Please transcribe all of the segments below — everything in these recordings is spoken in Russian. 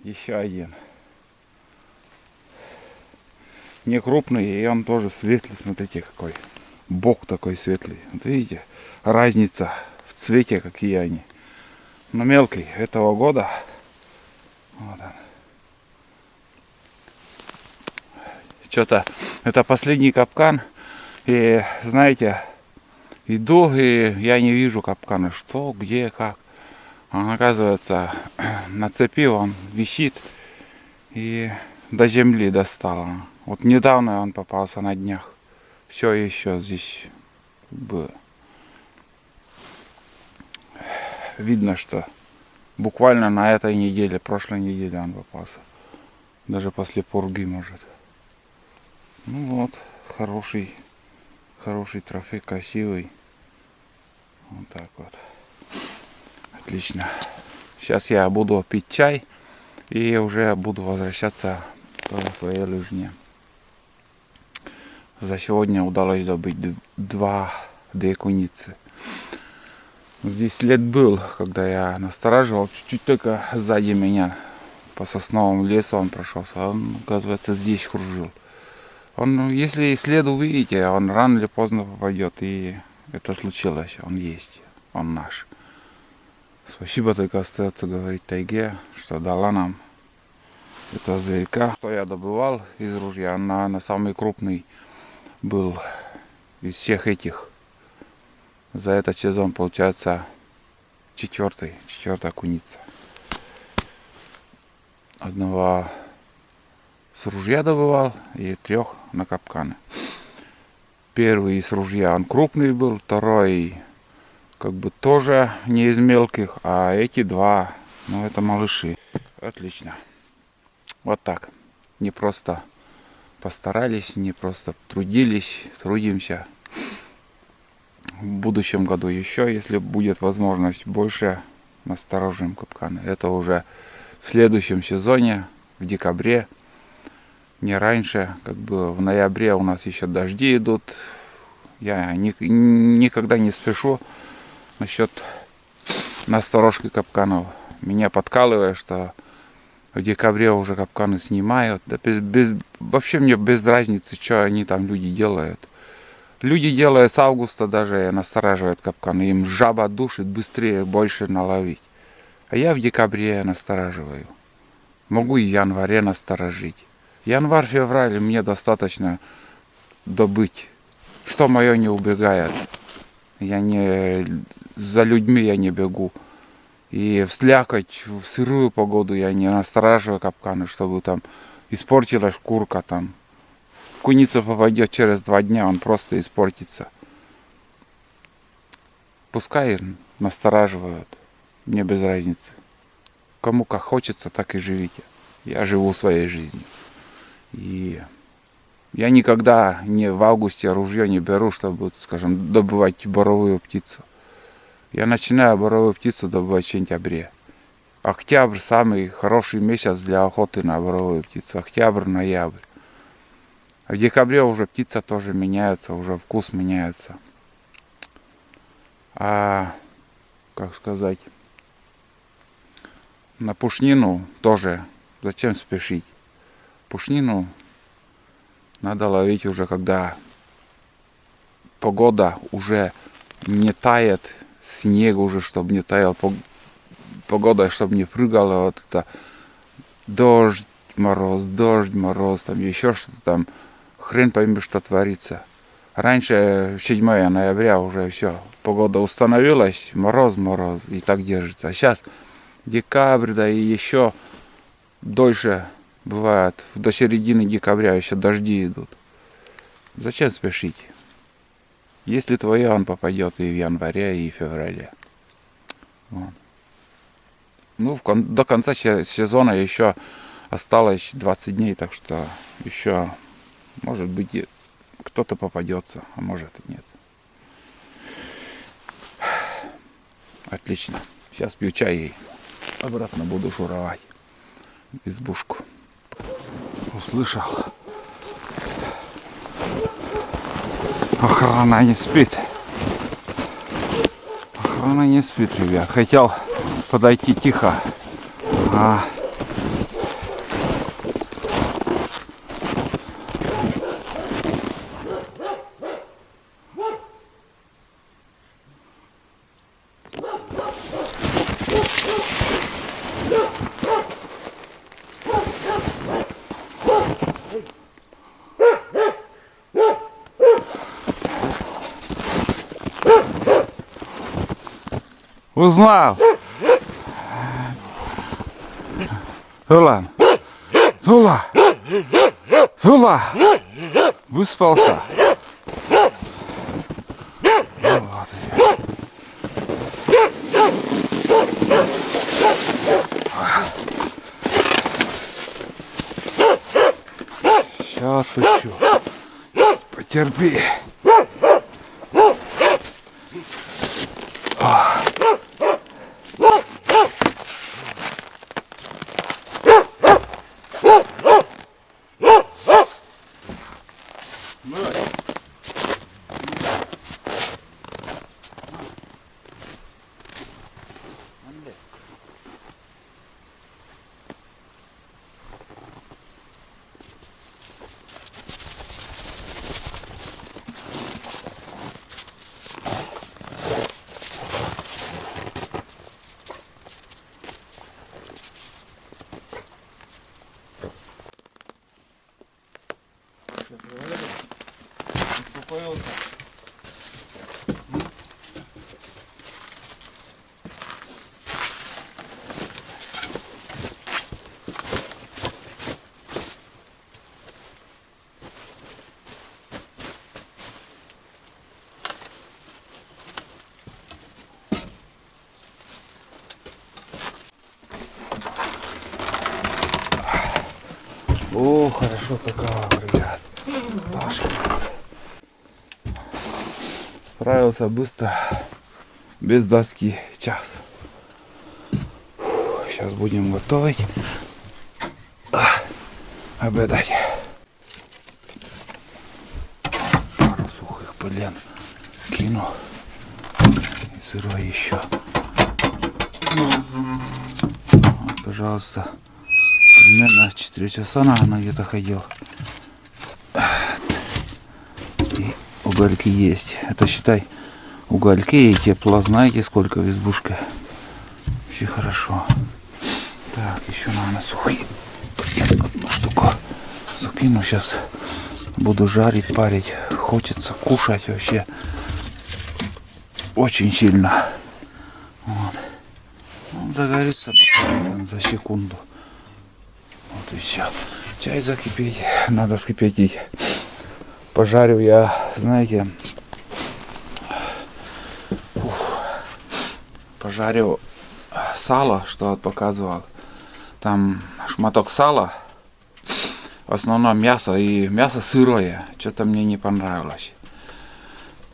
Еще один. Не крупный, и он тоже светлый. Смотрите, какой бок такой светлый. Вот видите, разница в цвете, какие они. Но мелкий этого года. Вот он. Что-то это последний капкан. И знаете, иду, и я не вижу капкана. Что, где, как. Он, оказывается, на цепи он висит и до земли достал. Вот недавно он попался на днях. Все еще здесь было. Видно, что буквально на этой неделе, прошлой неделе он попался. Даже после пурги может. Ну вот, хороший трофей, красивый. Вот так вот. Отлично. Сейчас я буду пить чай и уже буду возвращаться по своей лыжне. За сегодня удалось добыть две куницы. Здесь след был, когда я настораживал, чуть-чуть только сзади меня по сосновому лесу он прошелся. Он, оказывается, здесь кружил. Он, если след увидите, он рано или поздно попадет. И это случилось. Он есть. Он наш. Спасибо только остается говорить тайге, что дала нам это зверька. Что я добывал из ружья, она самый крупный был из всех этих. За этот сезон получается четвертая куница. Одного с ружья добывал и 3 на капканы. Первый из ружья он крупный был, второй как бы тоже не из мелких, а эти 2, ну это малыши. Отлично. Вот так. Не просто постарались, не просто трудились, трудимся. В будущем году еще, если будет возможность, больше насторожим капканы. Это уже в следующем сезоне, в декабре, не раньше, как бы в ноябре у нас еще дожди идут. Я никогда не спешу насчет насторожки капканов. Меня подкалывает, что в декабре уже капканы снимают. Да вообще мне без разницы, что они там люди делают. Люди делают с августа даже настораживают капканы. Им жаба душит, быстрее, больше наловить. А я в декабре настораживаю. Могу и в январе насторожить. Январь-февраль мне достаточно добыть. Что мое не убегает. Я не за людьми я не бегу. И в слякоть, в сырую погоду я не настораживаю капканы, чтобы там испортилась шкурка там. Куница попадет через 2 дня, он просто испортится. Пускай настораживают, мне без разницы. Кому как хочется, так и живите. Я живу своей жизнью. И я никогда не в августе ружье не беру, чтобы, скажем, добывать боровую птицу. Я начинаю боровую птицу добывать в сентябре. Октябрь самый хороший месяц для охоты на боровую птицу. Октябрь, ноябрь. В декабре уже птица тоже меняется, уже вкус меняется. А, как сказать, на пушнину тоже зачем спешить? Пушнину надо ловить уже, когда погода уже не тает, снег уже, чтобы не таял, погода, чтобы не прыгала, вот это дождь, мороз, там еще что-то там. Хрен пойми, что творится. Раньше, 7 ноября, уже все, погода установилась, мороз, и так держится. А сейчас декабрь, да и еще дольше бывает, до середины декабря еще дожди идут. Зачем спешить? Если твое, он попадет и в январе, и в феврале. Вот. Ну, до конца сезона еще осталось 20 дней, так что еще... Может быть, кто-то попадется, а может и нет. Отлично. Сейчас пью чай и обратно буду шуровать в избушку. Услышал. Охрана не спит. Охрана не спит, ребят. Хотел подойти тихо. Узнал. Тулан. Тула. Тула. Выспался. Вот. Сейчас отпущу. Потерпи. О, хорошо такого, ребят. Пашка. Справился быстро, без доски, час. Сейчас будем готовить, обедать. Пару сухих полен кину. И сырой еще. Вот, пожалуйста. Примерно 4 часа, наверное, где-то ходил. И угольки есть. Это, считай, угольки и тепло. Знаете, сколько в избушке? Вообще хорошо. Так, еще, наверное, сухие. Одну штуку закину. Сейчас буду жарить, парить. Хочется кушать вообще очень сильно. Вот. Он загорится за секунду. Вот и все. Чай закипеть. Надо скипятить. Пожарю я, знаете, пожарю сало, что вот показывал. Там шматок сала. В основном мясо. И мясо сырое. Что-то мне не понравилось.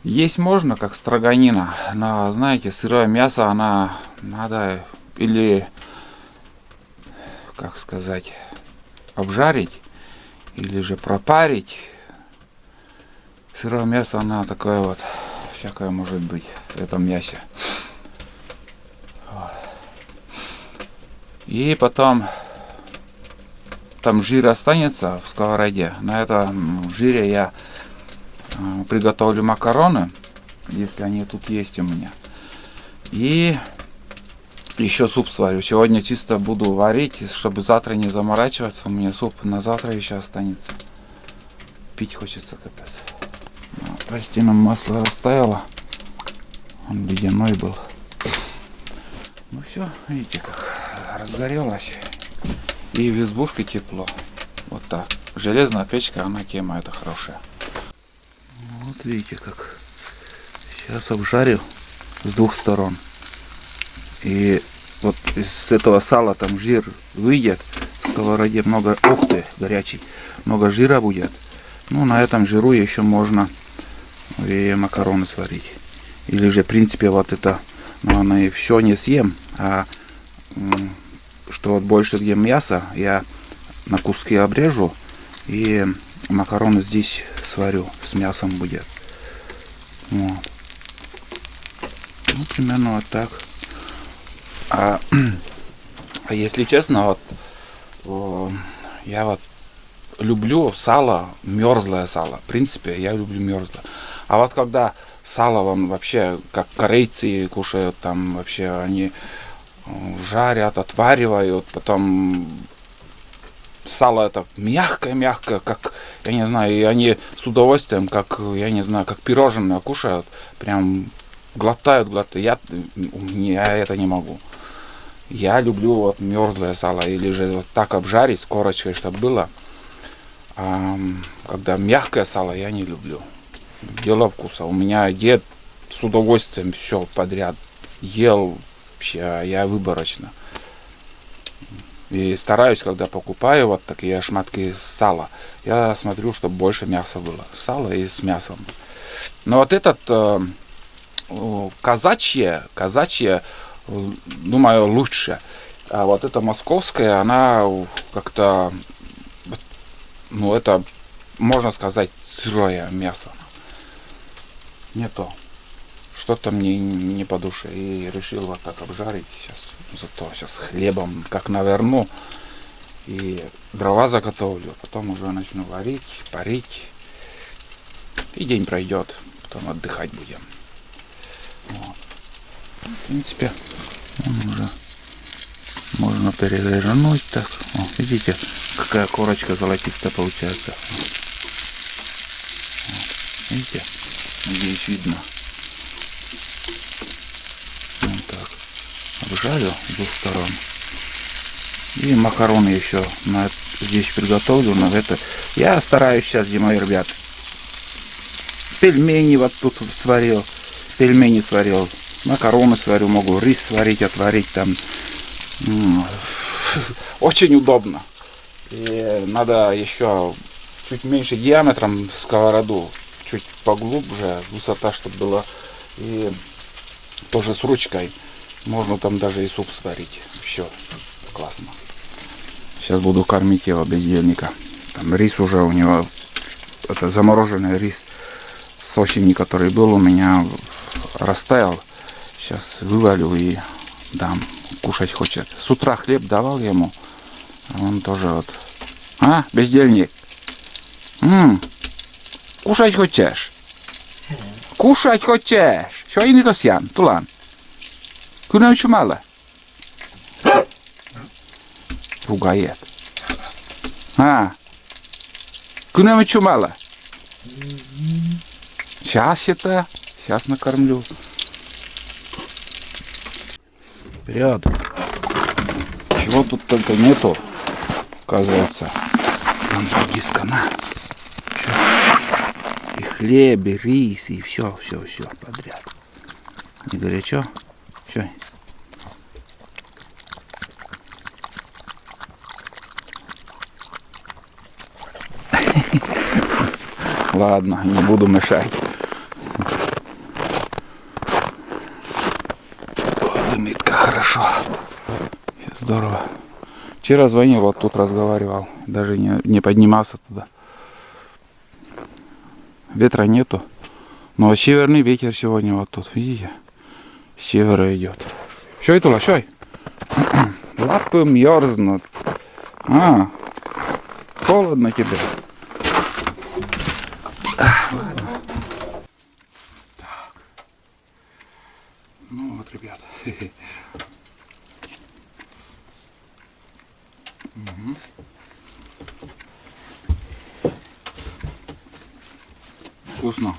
Есть можно, как строганина. Но, знаете, сырое мясо, она надо или, как сказать, обжарить или же пропарить. Сырое мясо, она такое вот, всякое может быть в этом мясе. Вот. И потом там жир останется в сковороде. На этом жире я приготовлю макароны, если они тут есть у меня. И еще суп сварю. Сегодня чисто буду варить, чтобы завтра не заморачиваться. У меня суп на завтра еще останется. Пить хочется капец. Растительное масло растаяло. Он ледяной был. Ну все, видите, как разгорелось. И в избушке тепло. Вот так. Железная печка, она тема, это хорошая. Вот видите, как сейчас обжарю с двух сторон. И вот из этого сала там жир выйдет. В сковороде много, ух ты, горячий, много жира будет. Ну, на этом жиру еще можно и макароны сварить. Или же, в принципе, вот это, наверное, все не съем. А что вот больше где мясо, я на куски обрежу. И макароны здесь сварю. С мясом будет. Вот. Ну, примерно вот так. А если честно, вот я вот люблю сало, мерзлое сало. В принципе, я люблю мерзлое. А вот когда сало вам вообще, как корейцы кушают, там вообще они жарят, отваривают, потом сало это мягкое, как, я не знаю, и они с удовольствием, как, я не знаю, как пирожное кушают. Прям глотают. Я это не могу. Я люблю вот мерзлое сало, или же вот так обжарить с корочкой, чтобы было. А когда мягкое сало, я не люблю. Дело вкуса. У меня дед с удовольствием все подряд ел вообще, а я выборочно. И стараюсь, когда покупаю вот такие шматки сала, я смотрю, чтобы больше мяса было. Сало и с мясом. Но вот этот казачье, думаю, лучше. А вот эта московская, она как-то, ну это, можно сказать, сырое мясо. Не то. Что-то мне не по душе. И решил вот так обжарить. Сейчас хлебом как наверну. И дрова заготовлю. Потом уже начну варить, парить. И день пройдет. Потом отдыхать будем. Вот. В принципе, он уже можно перевернуть так. О, видите, какая корочка золотистая получается. Вот. Видите? Надеюсь, видно. Вот так. Обжарю с двух сторон. И макароны еще здесь приготовлю. На это. Я стараюсь сейчас, зимой, ребят. Пельмени вот тут сварил. Пельмени сварил. Макароны сварю. Могу рис сварить, отварить там. Очень удобно. И надо еще чуть меньше диаметром сковороду. Чуть поглубже. Высота, чтобы была. И тоже с ручкой. Можно там даже и суп сварить. Все. Классно. Сейчас буду кормить его, бездельника. Там рис уже у него. Это замороженный рис с осени, который был у меня, растаял. Сейчас вывалю и дам. Кушать хочет. С утра хлеб давал ему. А он тоже вот. А, бездельник. Кушать хочешь? Кушать хочешь? Что и не косян, тулан? Куда еще мало? Ругает. А? Куда еще мало? Сейчас накормлю. Вперед. Чего тут только нету, оказывается. Диска на. И хлеб, и рис, и все подряд. Не горячо? Что? Ладно, не буду мешать. Дымит как хорошо. Сейчас здорово. Вчера звонил, вот тут разговаривал. Даже не поднимался туда. Ветра нету. Но северный ветер сегодня вот тут, видите? С севера идет. Что это, лошой? Лапы мерзнут. А, холодно тебе. Ладно. Так. Ну вот, ребят. Угу. Вкусно.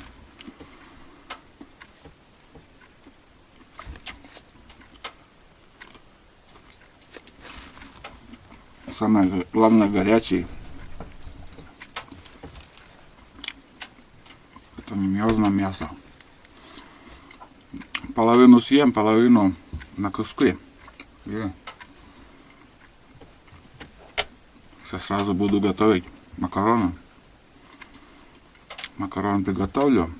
Самое главное, горячий. Это не мерзлое мясо. Половину съем, половину на куски. И сейчас сразу буду готовить макароны. Макароны приготовлю.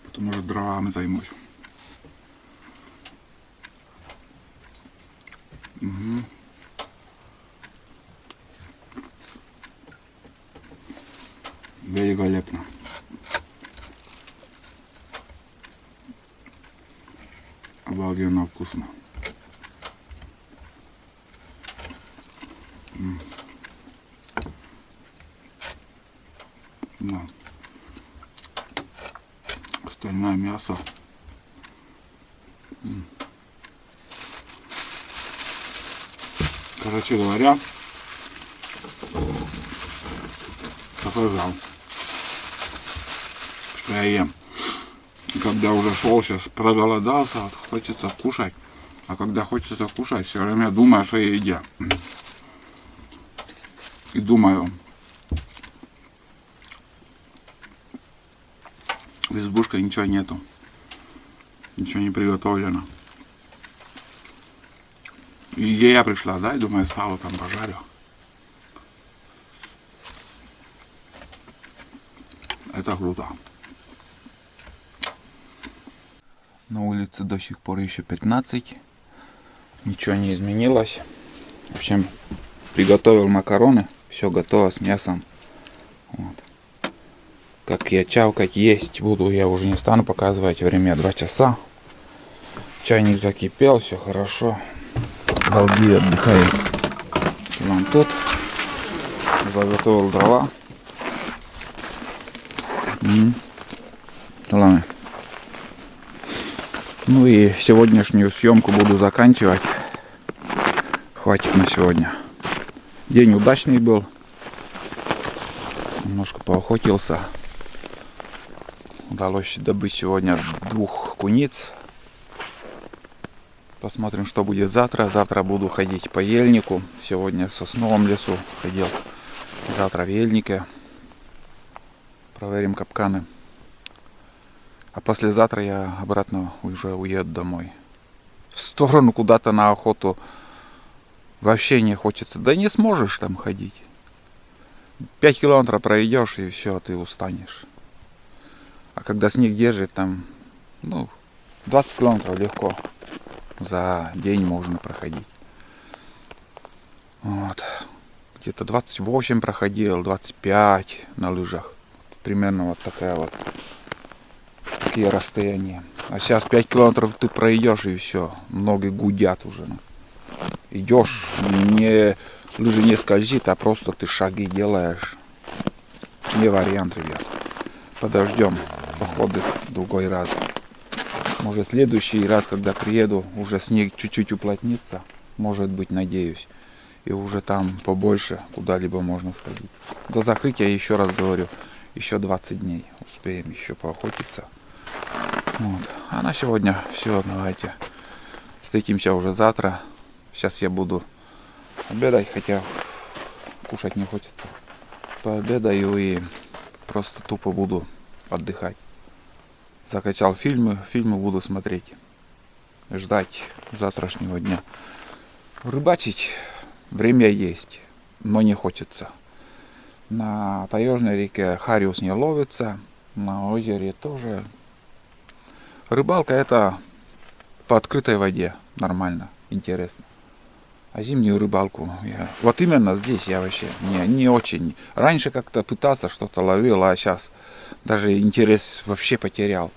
Потом уже дровами займусь. Угу. Великолепно. Обалденно вкусно. Да. Остальное мясо. Короче говоря, показал, что я ем. Когда уже шел, сейчас проголодался, вот хочется кушать. А когда хочется кушать, все время думаешь о еде. И думаю, в избушке ничего нету. Ничего не приготовлено. И идея пришла, да, и думаю, сало там пожарю. Это круто. На улице до сих пор еще 15. Ничего не изменилось. В общем, приготовил макароны. Все готово с мясом. Вот. Как я чавкать есть буду, я уже не стану показывать. Время 2 часа. Чайник закипел, все хорошо. Балди отдыхает. Вон тут. Заготовил дрова. Ладно. Ну и сегодняшнюю съемку буду заканчивать. Хватит на сегодня. День удачный был. Немножко поохотился. Удалось добыть сегодня 2 куниц. Посмотрим, что будет завтра. Завтра буду ходить по ельнику. Сегодня в сосновом лесу ходил. Завтра в ельнике. Проверим капканы. А послезавтра я обратно уже уеду домой. В сторону куда-то на охоту вообще не хочется. Да не сможешь там ходить. 5 километров пройдешь и все, ты устанешь. А когда снег держит, там 20 километров легко. За день можно проходить. Вот. Где-то 28 проходил, 25 на лыжах. Примерно вот такая вот. Такие расстояния. А сейчас 5 километров ты пройдешь и все. Ноги гудят уже. Идешь, лыжи не скользит, а просто ты шаги делаешь. Не вариант, ребят. Подождем походы в другой раз. Может, в следующий раз, когда приеду, уже снег чуть-чуть уплотнится. Может быть, надеюсь. И уже там побольше куда-либо можно сходить. До закрытия, еще раз говорю, еще 20 дней. Успеем еще поохотиться. Вот. А на сегодня все, давайте. Встретимся уже завтра. Сейчас я буду обедать, хотя кушать не хочется. Пообедаю и просто тупо буду отдыхать. Закачал фильмы буду смотреть. Ждать завтрашнего дня. Рыбачить время есть, но не хочется. На таежной реке хариус не ловится, на озере тоже. Рыбалка это по открытой воде, нормально, интересно. А зимнюю рыбалку вот именно здесь я вообще не очень. Раньше как-то пытался, что-то ловил, а сейчас даже интерес вообще потерял.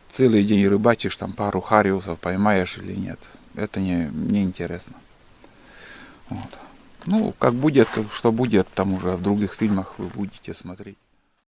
Целый день рыбачишь, там пару хариусов поймаешь или нет. Это не интересно. Вот. Ну, как будет, что будет, там уже в других фильмах вы будете смотреть.